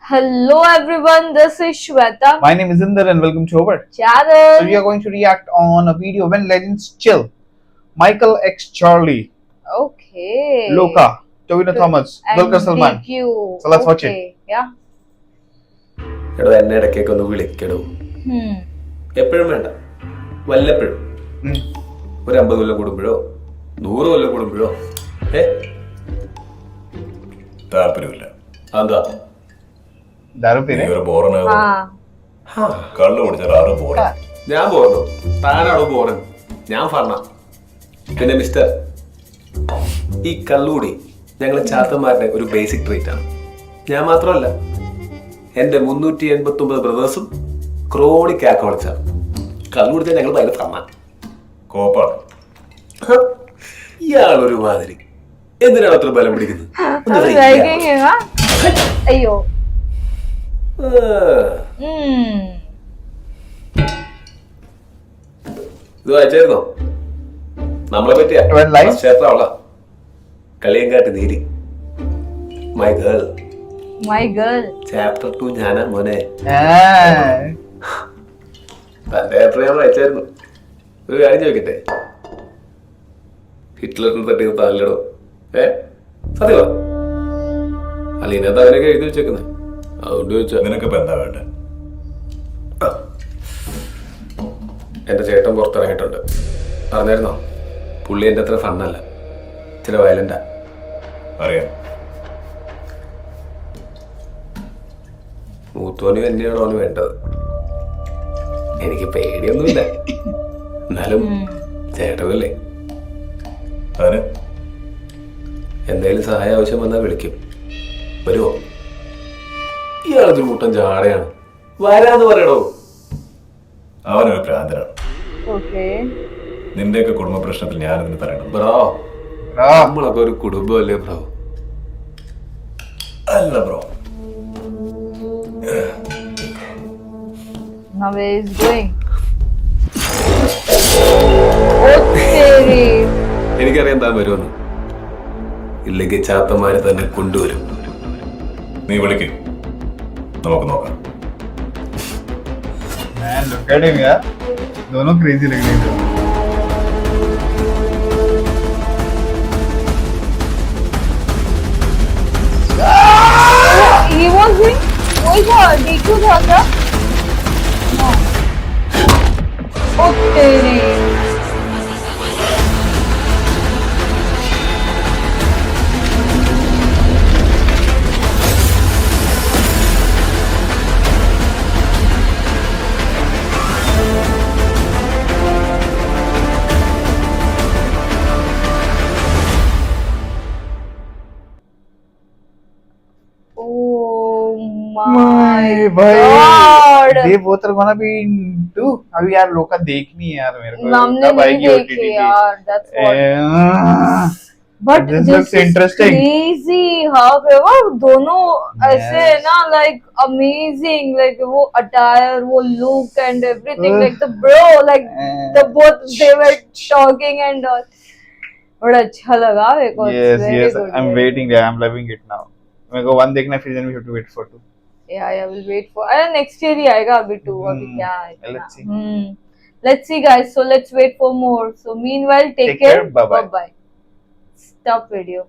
Hello everyone, this is Shweta. My name is Inder and welcome to our Channel. So we are going to react on a video When Legends Chill. Michael X Charlie, Okay. Luca, Tovino Thomas, And Dulquer Salman. DQ. So let's watch it. Yeah. എടോ എന്നെ ഇടയ്ക്കൊക്കെ ഒന്ന് വിളിക്കടോ. എപ്പോഴും വേണ്ട, വല്ലപ്പോഴും. ഒരു 50 കൊല്ലം കൂടുമ്പോഴോ 100 കൊല്ലം കൂടുമ്പോഴോ താല്പര്യമില്ല. എന്താ दारू पी रहे ഒരു ബോറനാണ്. हाँ. കള്ളു കുടിച്ചാൽ ആരും ബോറ. ഞാൻ പോർന്നു, താനാണോ ബോറൻ? ഞാൻ ഫർണ. പിന്നെ മിസ്റ്റർ, ഈ കള്ളുകൂടി ഞങ്ങളെ ചാത്തന്മാരുടെ ഒരു ബേസിക് ട്രീറ്റ് ആണ്. ഞാൻ മാത്രമല്ല, എന്റെ 389 ബ്രദേഴ്സും ക്രോണിക് ആൽക്കഹോളിക്സാണ്. കള്ളു കുടിച്ചാൽ ഞങ്ങൾ ഭയങ്കര ഫർണ. കോപ്പാണ്. ഇയാളൊരു മാതിരി എന്തിനാണ് അത്ര ബലം പിടിക്കുന്നത്? അയ്യോ. ഇത് വായിച്ചായിരുന്നോ? നമ്മളെ പറ്റിയ Kaliyankattu Neeli. My girl. My girl. Chapter 2 ഞാനാ മോനെ. हैं. തന്റെ ചാപ്റ്റർ ഞാൻ വായിച്ചായിരുന്നു. ഒരു കാര്യം ചോദിക്കട്ടെ, ഹിറ്റ്ലറിന് തട്ടിയത് താല്ലടോ? സത്യമാ? അല്ല, ഇതിനകത്ത് അവനൊക്കെ എഴുതി വെച്ചേക്കുന്നത്. അതുകൊണ്ട് ചോദിച്ചാ. നിനക്കിപ്പോ എന്താ വേണ്ടേ? എന്റെ ചേട്ടൻ പുറത്തിറങ്ങിയിട്ടുണ്ട്. പറഞ്ഞായിരുന്നോ? പുള്ളി എന്റെ അത്ര ഫണ്ണല്ല, ചില വയലന്റാ. അറിയാം. മൂത്തോനും തന്നെയാണോ അവന് വേണ്ടത്? എനിക്ക് പേടിയൊന്നുമില്ല, എന്നാലും ചേട്ടനല്ലേ. അതിന് എന്തെങ്കിലും സഹായം ആവശ്യം വന്നാൽ വിളിക്കും. വരുമോ? ഇയാളൊരു കൂട്ടം ജാടയാണ്. വരാന്ന് പറയണോ? അവനൊരു ഭ്രാന്തനാണ്. Okay. നിന്റെയൊക്കെ കുടുംബ പ്രശ്നത്തിൽ ഞാനതിന് പറയണം. ബ്രോ, നമ്മളൊക്കെ ഒരു കുടുംബമല്ലേ ബ്രോ? അല്ല bro. Now where is going? Okay. എനിക്കറിയാം താൻ വരുമെന്ന്. ഇല്ലെങ്കിൽ ചാത്തന്മാരെ തന്നെ കൊണ്ടുവരും. നീ വിളിക്കും, നമുക്ക് നോക്കാം. Man, look at him, यार. दोनों crazy लग रहे हैं. He was doing. Oh God, DQ था क्या? No. Okay. Oh my God. They both are gonna be into. अभी यार लोका देखनी है यार मेरे को. हमने नहीं देखी यार. That's what. But this this looks is interesting. crazy. हाँ ब्रो, दोनों ऐसे है ना, like amazing, like वो attire, वो look and everything, like the bro, like the both they were talking and all. बड़ा अच्छा लगा मेरे को. Yes, yes. I'm waiting. Yeah, I'm loving it now. मेरे को one देखना, फिर then we have to wait for 2. Yeah, we'll wait for. अरे next year ही आएगा अभी 2. अभी क्या आएगा? Let's see. Let's see, guys. So let's wait for more. So meanwhile, take care. Bye bye. Stop video.